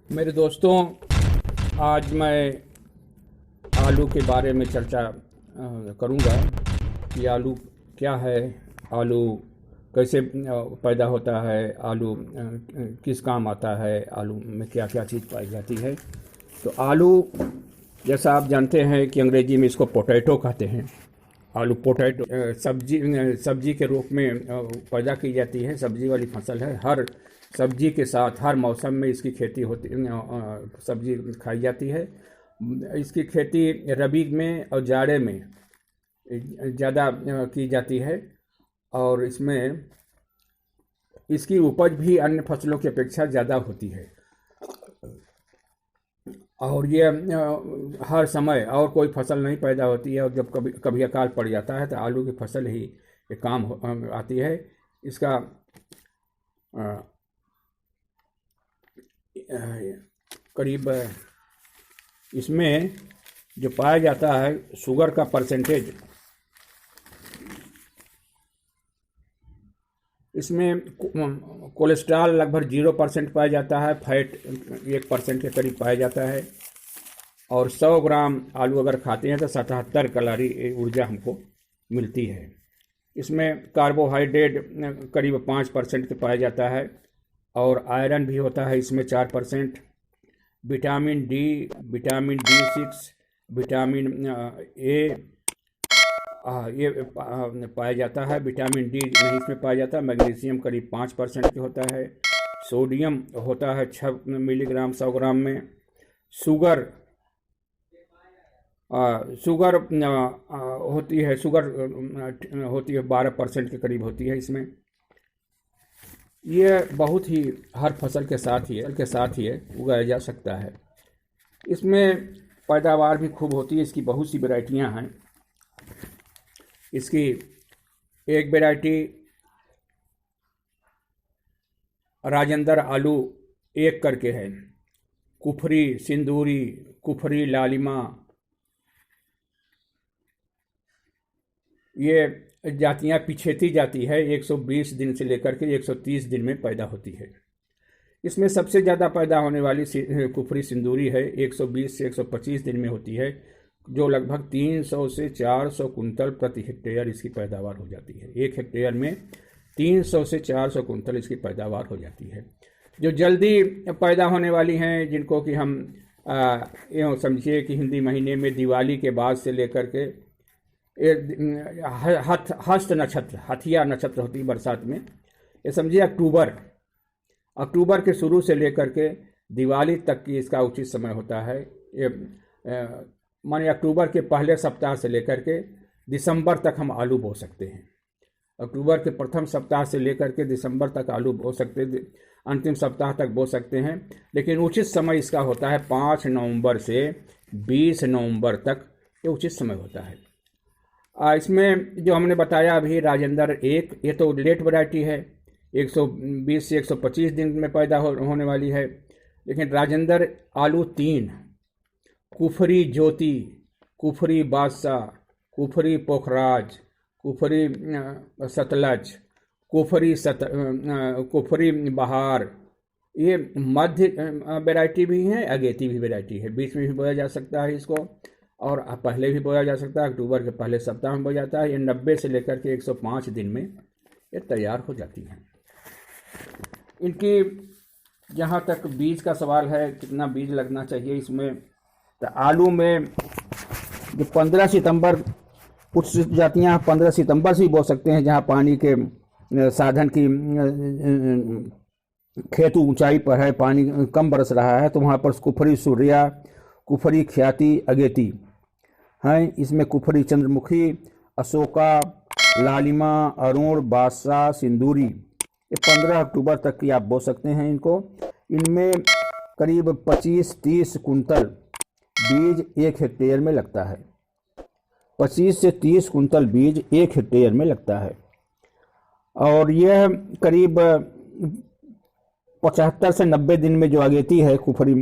मेरे दोस्तों, आज मैं आलू के बारे में चर्चा करूंगा कि आलू क्या है, आलू कैसे पैदा होता है, आलू किस काम आता है, आलू में क्या क्या चीज़ पाई जाती है। तो आलू, जैसा आप जानते हैं कि अंग्रेजी में इसको पोटैटो कहते हैं। आलू पोटैटो सब्जी के रूप में पैदा की जाती है। सब्जी वाली फसल है। हर सब्जी के साथ हर मौसम में इसकी खेती होती, सब्जी खाई जाती है। इसकी खेती रबी में और जाड़े में ज़्यादा की जाती है और इसमें इसकी उपज भी अन्य फसलों की अपेक्षा ज़्यादा होती है। और ये हर समय और कोई फसल नहीं पैदा होती है, और जब कभी कभी अकाल पड़ जाता है तो आलू की फसल ही काम आती है। इसका करीब इसमें जो पाया जाता है शुगर का परसेंटेज, इसमें कोलेस्ट्रॉल लगभग 0% पाया जाता है, फैट 1% के करीब पाया जाता है। और 100 ग्राम आलू अगर खाते हैं तो 77 कैलोरी ऊर्जा हमको मिलती है। इसमें कार्बोहाइड्रेट करीब 5% के पाया जाता है और आयरन भी होता है इसमें 4%। Vitamin D, vitamin D6, vitamin A ये पाया जाता है। विटामिन डी नहीं इसमें पाया जाता। मैग्नीशियम करीब 5% के होता है। सोडियम होता है 6 मिलीग्राम 100 ग्राम में। शुगर होती है, शुगर होती है 12% के करीब होती है इसमें। ये बहुत ही हर फसल के साथ ही उगाया जा सकता है। इसमें पैदावार भी खूब होती है। इसकी बहुत सी वैरायटियां हैं। इसकी एक वैरायटी राजेंद्र आलू 1 करके है। कुफरी, सिंदूरी, कुफरी, लालिमा, ये जातियां पिछेती जाती है। 120 दिन से लेकर के 130 दिन में पैदा होती है। इसमें सबसे ज़्यादा पैदा होने वाली कुफरी सिंदूरी है। 120 से 125 दिन में होती है, जो लगभग 300 से 400 कुंतल प्रति हेक्टेयर इसकी पैदावार हो जाती है। 1 हेक्टेयर में 300 से 400 कुंतल इसकी पैदावार हो जाती है। जो जल्दी पैदा होने वाली हैं, जिनको कि हम यूँ समझिए कि हिंदी महीने में दिवाली के बाद से लेकर के हस्त नक्षत्र, हथिया नक्षत्र होती है बरसात में, ये समझिए अक्टूबर के शुरू से लेकर के दिवाली तक की इसका उचित समय होता है। ये माने अक्टूबर के पहले सप्ताह से लेकर के दिसंबर तक हम आलू बो सकते हैं। अक्टूबर के प्रथम सप्ताह से लेकर के दिसंबर तक आलू बो सकते, अंतिम सप्ताह तक बो सकते हैं। लेकिन उचित समय इसका होता है 5 नवंबर से 20 नवंबर तक, ये उचित समय होता है। इसमें जो हमने बताया अभी राजेंद्र 1, ये तो लेट वैरायटी है, 120 से 125 दिन में पैदा होने वाली है। लेकिन राजेंद्र आलू 3, कुफरी ज्योति, कुफरी बादशाह, कुफरी पोखराज, कुफरी सतलज, कुफरी बहार, ये मध्य वैरायटी भी है, अगेती भी वैरायटी है। बीच में भी बोया जा सकता है इसको, और पहले भी बोया जा सकता है। अक्टूबर के पहले सप्ताह में बोया जाता है। ये 90 से लेकर के 105 दिन में ये तैयार हो जाती हैं। इनकी जहाँ तक बीज का सवाल है, कितना बीज लगना चाहिए इसमें, तो आलू में जो 15 सितंबर, कुछ जातियाँ 15 सितंबर से ही बो सकते हैं, जहाँ पानी के साधन की खेत ऊंचाई पर है, पानी कम बरस रहा है, तो वहाँ पर कुफरी सूर्या, कुफरी ख्याति, अगेती हैं। इसमें कुफरी चंद्रमुखी, अशोका, लालिमा, अरुण, बादशाह, सिंदूरी, ये 15 अक्टूबर तक की आप बो सकते हैं इनको। इनमें करीब 25-30 कुंतल बीज 1 हेक्टेयर में लगता है। 25 से 30 कुंतल बीज 1 हेक्टेयर में लगता है। और यह करीब 75 से 90 दिन में जो अगेती है कुफरी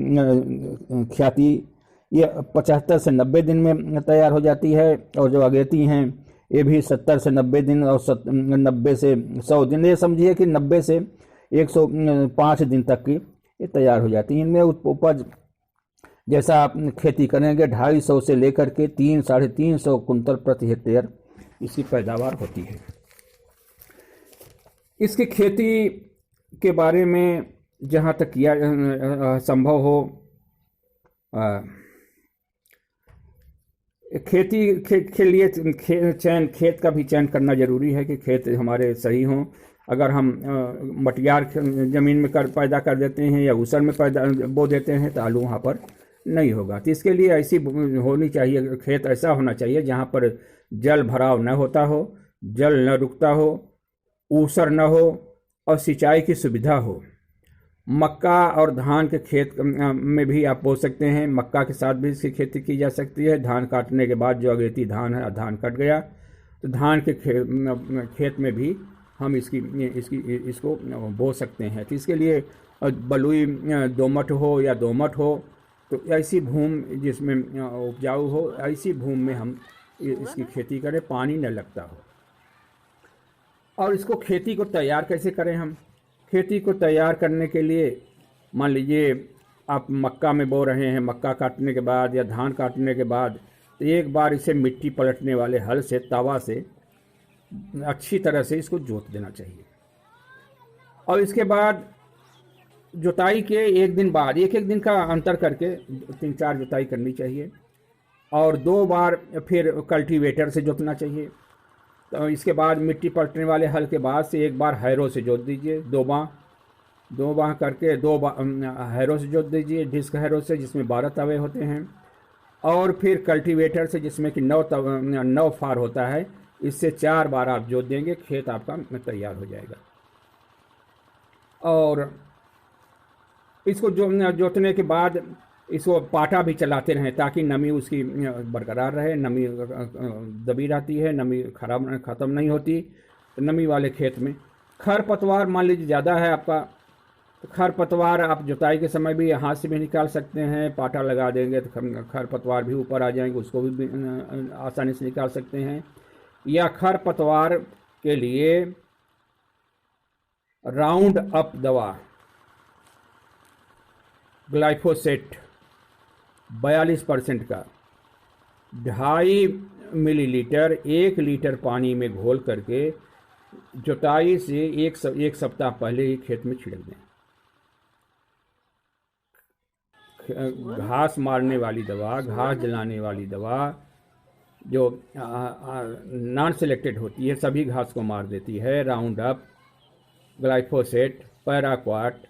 ख्याति, ये 75 से 90 दिन में तैयार हो जाती है। और जो अगेती हैं ये भी 70 से 90 दिन और 90 से 100 दिन, ये समझिए कि 90 से 105 दिन तक की ये तैयार हो जाती हैं। इनमें उपज जैसा आप खेती करेंगे 250 से लेकर के 300-350 कुंतल प्रति हेक्टेयर इसकी पैदावार होती है। इसकी खेती के बारे में जहाँ तक किया संभव हो, खेती के लिए खेत का भी चयन करना जरूरी है कि खेत हमारे सही हों। अगर हम मटियार ज़मीन में पैदा कर देते हैं या ऊसर में पैदा बो देते हैं तो आलू वहाँ पर नहीं होगा। तो इसके लिए ऐसी होनी चाहिए, खेत ऐसा होना चाहिए जहाँ पर जल भराव न होता हो, जल न रुकता हो, ऊसर न हो और सिंचाई की सुविधा हो। मक्का और धान के खेत में भी आप बो सकते हैं, मक्का के साथ भी इसकी खेती की जा सकती है। धान काटने के बाद जो अगेती धान है, धान कट गया तो धान के खेत में भी हम इसको बो सकते हैं। तो इसके लिए बलुई दोमट हो या दोमट हो, तो ऐसी भूमि जिसमें उपजाऊ हो, ऐसी भूमि में हम इसकी खेती करें, पानी न लगता हो। और इसको खेती को तैयार कैसे करें हम? खेती को तैयार करने के लिए मान लीजिए आप मक्का में बो रहे हैं, मक्का काटने के बाद या धान काटने के बाद तो एक बार इसे मिट्टी पलटने वाले हल से, तवा से अच्छी तरह से इसको जोत देना चाहिए। और इसके बाद जुताई के एक दिन बाद, एक दिन का अंतर करके 3-4 जुताई करनी चाहिए। और 2 बार फिर कल्टीवेटर से जोतना चाहिए। तो इसके बाद मिट्टी पलटने वाले हल के बाद से एक बार हैरो से जोत दीजिए, 2 बार करके 2 बार हैरो से जोत दीजिए, डिस्क हैरो से जिसमें 12 तवे होते हैं। और फिर कल्टीवेटर से जिसमें कि 9 फार होता है, इससे 4 बार आप जोत देंगे, खेत आपका तैयार हो जाएगा। और इसको जोतने के बाद इसको पाटा भी चलाते रहें ताकि नमी उसकी बरकरार रहे। नमी दबी रहती है, नमी ख़त्म नहीं होती। तो नमी वाले खेत में खरपतवार मान लीजिए ज़्यादा है आपका, तो खरपतवार आप जुताई के समय भी हाथ से भी निकाल सकते हैं। पाटा लगा देंगे तो खरपतवार भी ऊपर आ जाएंगे, उसको भी आसानी से निकाल सकते हैं। या खरपतवार के लिए राउंड अप दवा ग्लाइफोसेट 42% का 2.5 मिलीलीटर 1 लीटर पानी में घोल करके जुताई से एक सप्ताह पहले ही खेत में छिड़क दें। घास मारने वाली दवा, घास जलाने वाली दवा जो नॉन सेलेक्टेड होती है, सभी घास को मार देती है। Round up, glyphosate, paraquat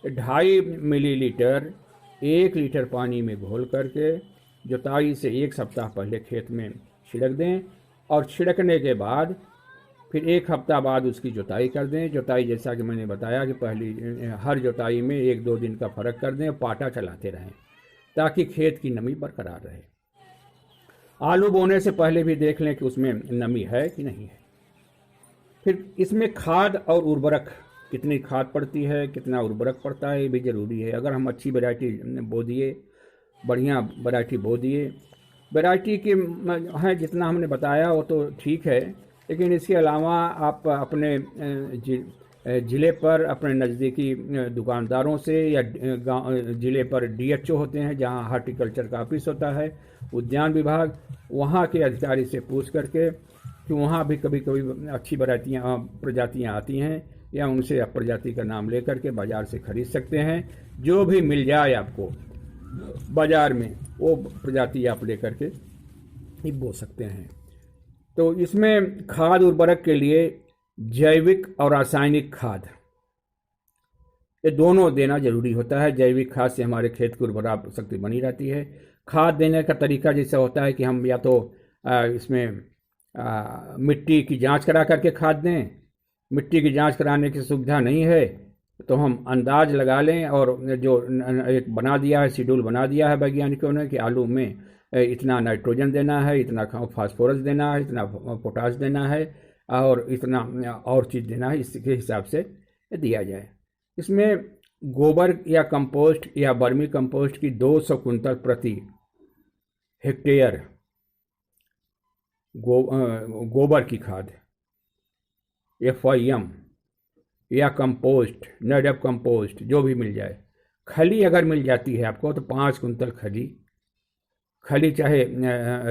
2.5 millilitre 1 litre पानी में घोल करके जुताई से एक सप्ताह पहले खेत में छिड़क दें। और छिड़कने के बाद फिर 1 हफ्ता बाद उसकी जुताई कर दें। जुताई जैसा कि मैंने बताया कि पहली हर जुताई में 1-2 दिन का फ़र्क कर दें और पाटा चलाते रहें ताकि खेत की नमी बरकरार रहे। आलू बोने से पहले भी देख लें कि उसमें नमी है कि नहीं है। फिर इसमें खाद और उर्वरक, कितनी खाद पड़ती है, कितना उर्वरक पड़ता है, ये भी ज़रूरी है। अगर हम अच्छी वैरायटी बो दिए, बढ़िया वैरायटी बो दिए, वैरायटी के हैं जितना हमने बताया वो तो ठीक है, लेकिन इसके अलावा आप अपने ज़िले पर अपने नज़दीकी दुकानदारों से या ज़िले पर DHO होते हैं जहां हार्टिकल्चर का ऑफिस होता है, उद्यान विभाग, वहां के अधिकारी से पूछ करके कि वहां भी कभी कभी अच्छी प्रजातियां आती हैं, या उनसे आप प्रजाति का नाम लेकर के बाज़ार से खरीद सकते हैं। जो भी मिल जाए आपको बाज़ार में वो प्रजाति आप लेकर के ही बो सकते हैं। तो इसमें खाद उर्वरक के लिए जैविक और रासायनिक खाद, ये दोनों देना जरूरी होता है। जैविक खाद से हमारे खेत की उर्वरा शक्ति बनी रहती है। खाद देने का तरीका जैसा होता है कि हम या तो इसमें मिट्टी की जांच करा करके खाद दें। मिट्टी की जांच कराने की सुविधा नहीं है तो हम अंदाज लगा लें, और जो एक बना दिया है, शेड्यूल बना दिया है वैज्ञानिकों ने कि आलू में इतना नाइट्रोजन देना है, इतना फास्फोरस देना है, इतना पोटाश देना है और इतना और चीज़ देना है, इसके हिसाब से दिया जाए। इसमें गोबर या कंपोस्ट या वर्मी कंपोस्ट की 200 कुंटल प्रति हेक्टेयर गोबर की खाद, FIM या कंपोस्ट, नेडअप कंपोस्ट जो भी मिल जाए खली अगर मिल जाती है आपको तो 5 कुंतल खली, खली चाहे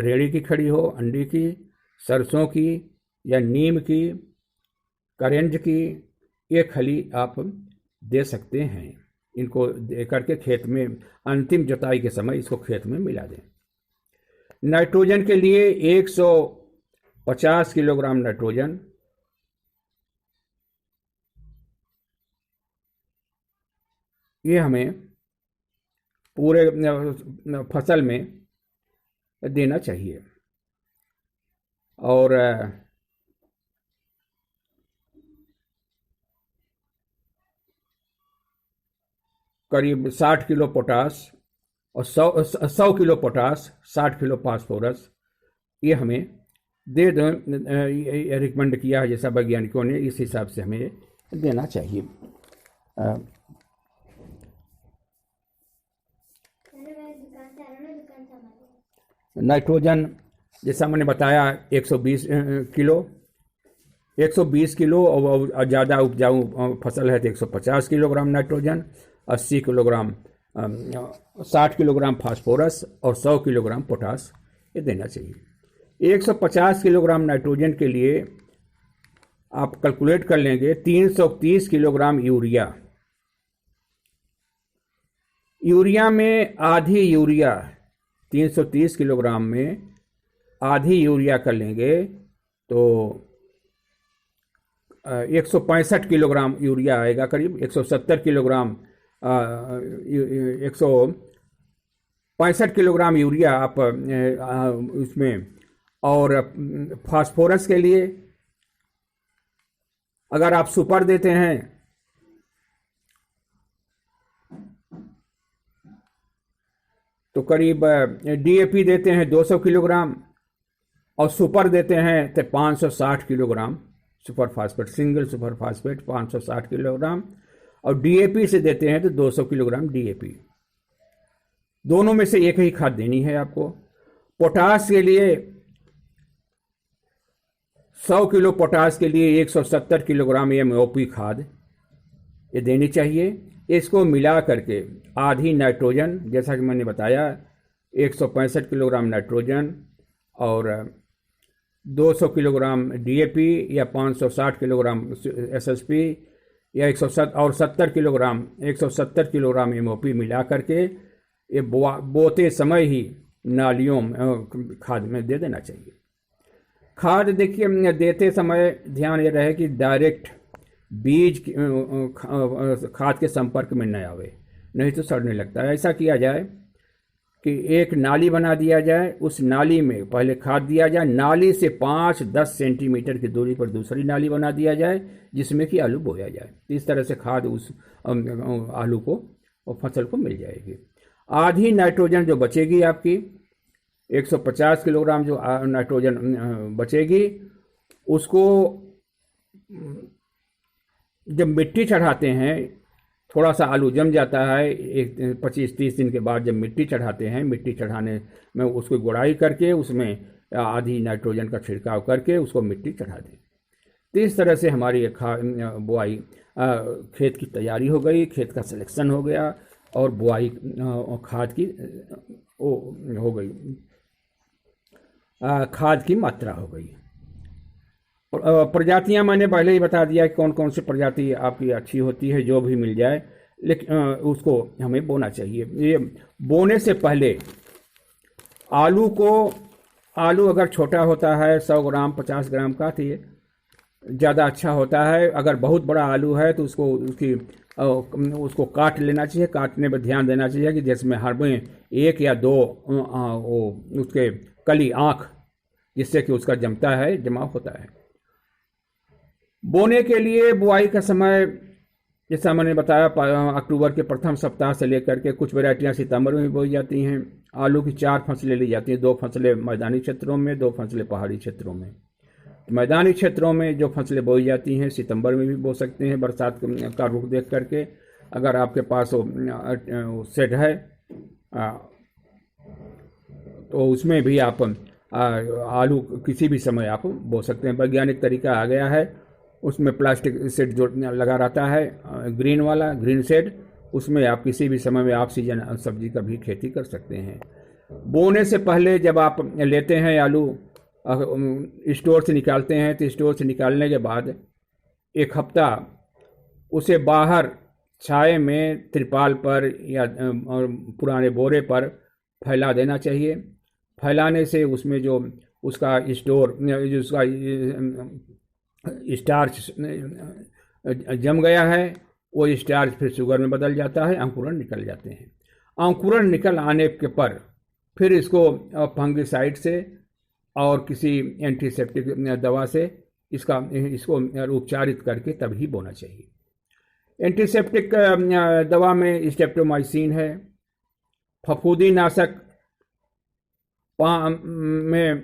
रेड़ी की खली हो, अंडी की, सरसों की या नीम की, करंज की, ये खली आप दे सकते हैं। इनको दे करके खेत में अंतिम जुताई के समय इसको खेत में मिला दें। नाइट्रोजन के लिए 150 किलोग्राम नाइट्रोजन, ये हमें पूरे फसल में देना चाहिए। और करीब 60 किलो पोटास और 100 किलो पोटास, 60 किलो फास्फोरस, ये हमें दे रिकमेंड किया है जैसा वैज्ञानिकों ने, इस हिसाब से हमें देना चाहिए। नाइट्रोजन जैसा मैंने बताया 120 किलो, 120 किलो और ज़्यादा उपजाऊ फसल है तो 150 kilogram nitrogen, 80 kilogram 60 kilogram phosphorus और 100 किलोग्राम पोटास ये देना चाहिए। 150 किलोग्राम नाइट्रोजन के लिए आप कैलकुलेट कर लेंगे 330 किलोग्राम यूरिया। यूरिया में आधी यूरिया, 330 किलोग्राम में आधी यूरिया कर लेंगे तो 165 किलोग्राम यूरिया आएगा। करीब 170 किलोग्राम 165 किलोग्राम यूरिया आप उसमें। और फास्फोरस के लिए अगर आप सुपर देते हैं तो करीब डीएपी देते हैं 200 किलोग्राम और सुपर देते हैं तो 560 kilogram super phosphate, single super phosphate 560 kilogram, और डीएपी से देते हैं तो 200 किलोग्राम डीएपी। दोनों में से एक ही खाद देनी है आपको। पोटास के लिए 100 किलो पोटास के लिए 170 किलोग्राम एमओपी खाद ये देनी चाहिए। इसको मिला करके आधी नाइट्रोजन, जैसा कि मैंने बताया 165 किलोग्राम नाइट्रोजन और 200 किलोग्राम डीएपी या 560 किलोग्राम एसएसपी या 170 किलोग्राम एमओपी मिला करके ये बोते समय ही नालियों में खाद में दे देना चाहिए। खाद देखिए देते समय ध्यान ये रहे कि डायरेक्ट बीज खाद के संपर्क में न आवे, नहीं तो सड़ने लगता है। ऐसा किया जाए कि एक नाली बना दिया जाए, उस नाली में पहले खाद दिया जाए, नाली से 5-10 सेंटीमीटर की दूरी पर दूसरी नाली बना दिया जाए जिसमें कि आलू बोया जाए। इस तरह से खाद उस आलू को और फसल को मिल जाएगी। आधी नाइट्रोजन जो बचेगी आपकी 150 किलोग्राम जो नाइट्रोजन बचेगी, उसको जब मिट्टी चढ़ाते हैं, थोड़ा सा आलू जम जाता है, 25-30 दिन के बाद जब मिट्टी चढ़ाते हैं, मिट्टी चढ़ाने में उसको गुड़ाई करके उसमें आधी नाइट्रोजन का छिड़काव करके उसको मिट्टी चढ़ा दें। तो इस तरह से हमारी बुआई खेत की तैयारी हो गई, खेत का सिलेक्शन हो गया और बुआई खाद की हो गई, खाद की मात्रा हो गई। प्रजातियां मैंने पहले ही बता दिया कि कौन कौन सी प्रजाति आपकी अच्छी होती है, जो भी मिल जाए, लेकिन उसको हमें बोना चाहिए। ये बोने से पहले आलू अगर छोटा होता है 100 ग्राम 50 ग्राम का तो ये ज़्यादा अच्छा होता है। अगर बहुत बड़ा आलू है तो उसको काट लेना चाहिए। काटने पर ध्यान देना चाहिए कि जिसमें हर में 1 या 2 उसके कली आँख, जिससे कि उसका जमाव होता है। बोने के लिए बुआई का समय जैसा मैंने बताया अक्टूबर के प्रथम सप्ताह से लेकर के, कुछ वैरायटियां सितंबर में बोई जाती हैं। आलू की 4 फसलें ली जाती हैं, 2 फसलें मैदानी क्षेत्रों में, 2 फसलें पहाड़ी क्षेत्रों में। मैदानी क्षेत्रों में जो फसलें बोई जाती हैं सितंबर में भी बो सकते हैं, बरसात का रुख देख करके। अगर आपके पास सेट है तो उसमें भी आप आलू किसी भी समय आप बो सकते हैं। वैज्ञानिक तरीका आ गया है, उसमें प्लास्टिक सेट जो लगा रहता है ग्रीन वाला, ग्रीन शेड, उसमें आप किसी भी समय में आप सीजन सब्जी का भी खेती कर सकते हैं। बोने से पहले जब आप लेते हैं आलू, स्टोर से निकालते हैं, तो स्टोर से निकालने के बाद 1 हफ्ता उसे बाहर छाए में तिरपाल पर या और पुराने बोरे पर फैला देना चाहिए। फैलाने से उसमें जो उसका स्टोर जो उसका स्टार्च जम गया है, वो स्टार्च फिर शुगर में बदल जाता है, अंकुरण निकल जाते हैं। अंकुरण निकल आने के पर फिर इसको फंगिसाइड से और किसी एंटीसेप्टिक दवा से इसको उपचारित करके तभी बोना चाहिए। एंटीसेप्टिक दवा में स्ट्रेप्टोमाइसिन है, फफूंदी नाशक में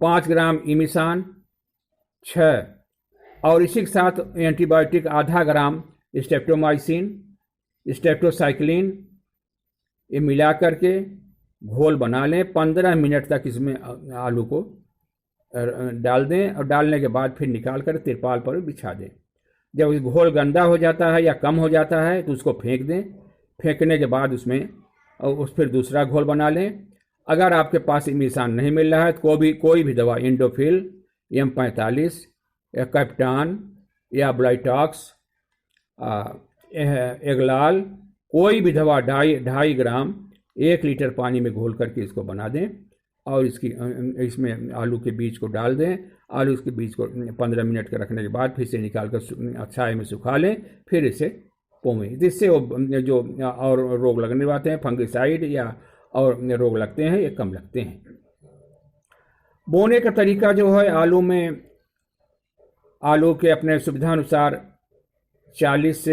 5 ग्राम इमिसान 6, और इसी के साथ एंटीबायोटिक आधा ग्राम स्ट्रेप्टोमाइसिन, स्ट्रेप्टोसाइक्लिन, ये मिला करके घोल बना लें। 15 मिनट तक इसमें आलू को डाल दें और डालने के बाद फिर निकाल कर तिरपाल पर बिछा दें। जब घोल गंदा हो जाता है या कम हो जाता है तो उसको फेंक दें। फेंकने के बाद उसमें फिर दूसरा घोल बना लें। अगर आपके पास इमिसान नहीं मिल रहा है तो कोई भी दवा, इंडोफिल, M45 या कैप्टान या ब्लाइटॉक्स, एगलाल, कोई भी दवा 2.5 ग्राम 1 लीटर पानी में घोल करके इसको बना दें और इसमें आलू के बीज को डाल दें। आलू के बीज को 15 मिनट के रखने के बाद फिर से निकाल कर छाए में सुखा लें, फिर इसे पोमें, जिससे वो जो और रोग लगने वाले हैं, फंगिसाइड या और रोग लगते हैं, ये कम लगते हैं। बोने का तरीका जो है, आलू के अपने सुविधा अनुसार 40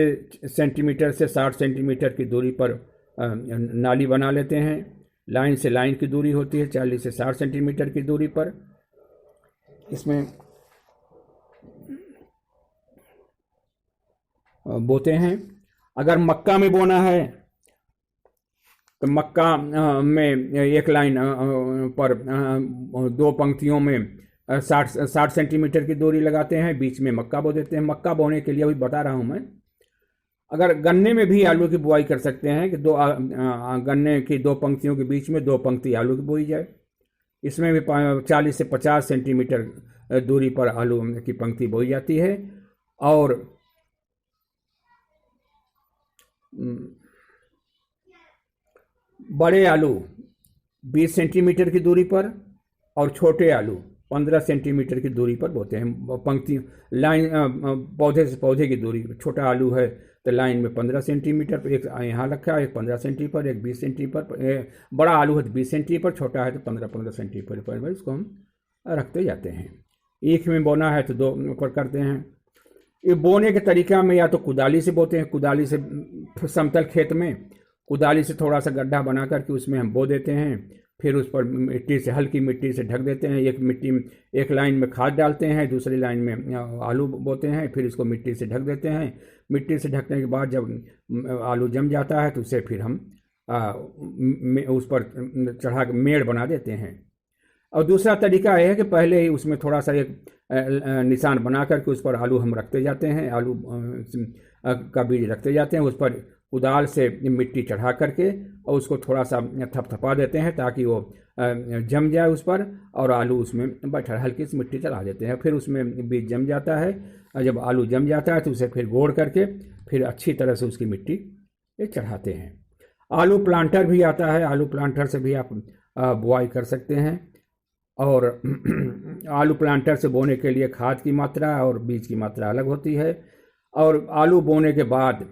सेंटीमीटर से 60 सेंटीमीटर की दूरी पर नाली बना लेते हैं। लाइन से लाइन की दूरी होती है 40 से 60 सेंटीमीटर की दूरी पर। इसमें बोते हैं। अगर मक्का में बोना है तो मक्का में 1 लाइन पर 2 पंक्तियों में 60 सेंटीमीटर की दूरी लगाते हैं, बीच में मक्का बो देते हैं। मक्का बोने के लिए अभी बता रहा हूं मैं। अगर गन्ने में भी आलू की बुआई कर सकते हैं कि गन्ने की 2 पंक्तियों के बीच में 2 पंक्ति आलू की बोई जाए। इसमें भी 40 से 50 सेंटीमीटर दूरी पर आलू की पंक्ति बोई जाती है। और बड़े आलू 20 सेंटीमीटर की दूरी पर और छोटे आलू 15 सेंटीमीटर की दूरी पर बोते हैं। पंक्ति लाइन पौधे से पौधे की दूरी, छोटा आलू है तो लाइन में 15 सेंटीमीटर पर, एक यहाँ रखा है, एक 15 सेंटीमीटर पर, एक 20 सेंटीमीटर पर। बड़ा आलू है तो 20 सेंटीमीटर पर, छोटा है तो 15 सेंटीमीटर पर इसको हम रखते जाते हैं। एक में बोना है तो 2 पर करते हैं। ये बोने के तरीका में या तो कुदाली से बोते हैं, कुदाली से समतल खेत में कुदाली से थोड़ा सा गड्ढा बना करके उसमें हम बो देते हैं। फिर उस पर मिट्टी से, हल्की मिट्टी से ढक देते हैं। एक लाइन में खाद डालते हैं, दूसरी लाइन में आलू बोते हैं, फिर इसको मिट्टी से ढक देते हैं। मिट्टी से ढकने के बाद जब आलू जम जाता है तो उसे फिर हम उस पर चढ़ा के मेड़ बना देते हैं। और दूसरा तरीका यह है कि पहले ही उसमें थोड़ा सा एक निशान बना करके उस पर आलू हम रखते जाते हैं, आलू का बीज रखते जाते हैं। उस पर कुदाल से मिट्टी चढ़ा करके और उसको थोड़ा सा थपथपा देते हैं ताकि वो जम जाए उस पर, और आलू उसमें बैठा, हल्की सी मिट्टी चला देते हैं। फिर उसमें बीज जम जाता है, और जब आलू जम जाता है तो उसे फिर गोड़ करके फिर अच्छी तरह से उसकी मिट्टी चढ़ाते हैं। आलू प्लांटर भी आता है, आलू प्लांटर से भी आप बुआई कर सकते हैं। और आलू प्लांटर से बोने के लिए खाद की मात्रा और बीज की मात्रा अलग होती है। और आलू बोने के बाद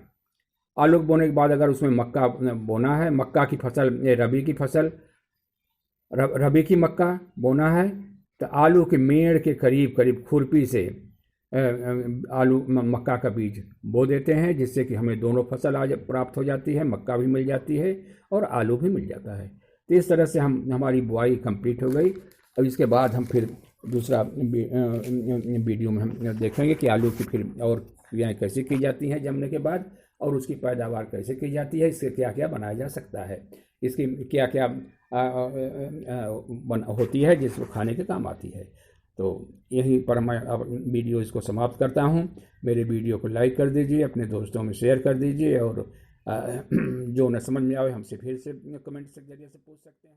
अगर उसमें मक्का बोना है, मक्का की फसल, रबी की फसल, रबी की मक्का बोना है तो आलू के मेड़ के करीब खुरपी से मक्का का बीज बो देते हैं, जिससे कि हमें दोनों फसल आज प्राप्त हो जाती है, मक्का भी मिल जाती है और आलू भी मिल जाता है। तो इस तरह से हमारी बुआई कंप्लीट हो गई। अब इसके बाद हम फिर दूसरा वीडियो में हम देखेंगे कि आलू की फिर और क्रियाएँ कैसे की जाती हैं जमने के बाद, और उसकी पैदावार कैसे की जाती है, इससे क्या क्या बनाया जा सकता है, इसकी क्या क्या होती है जिसको खाने के काम आती है। तो यहीं पर मैं अब वीडियो इसको समाप्त करता हूँ। मेरे वीडियो को लाइक कर दीजिए, अपने दोस्तों में शेयर कर दीजिए, और जो न समझ में आए हमसे फिर से कमेंट के जरिए से पूछ सकते हैं।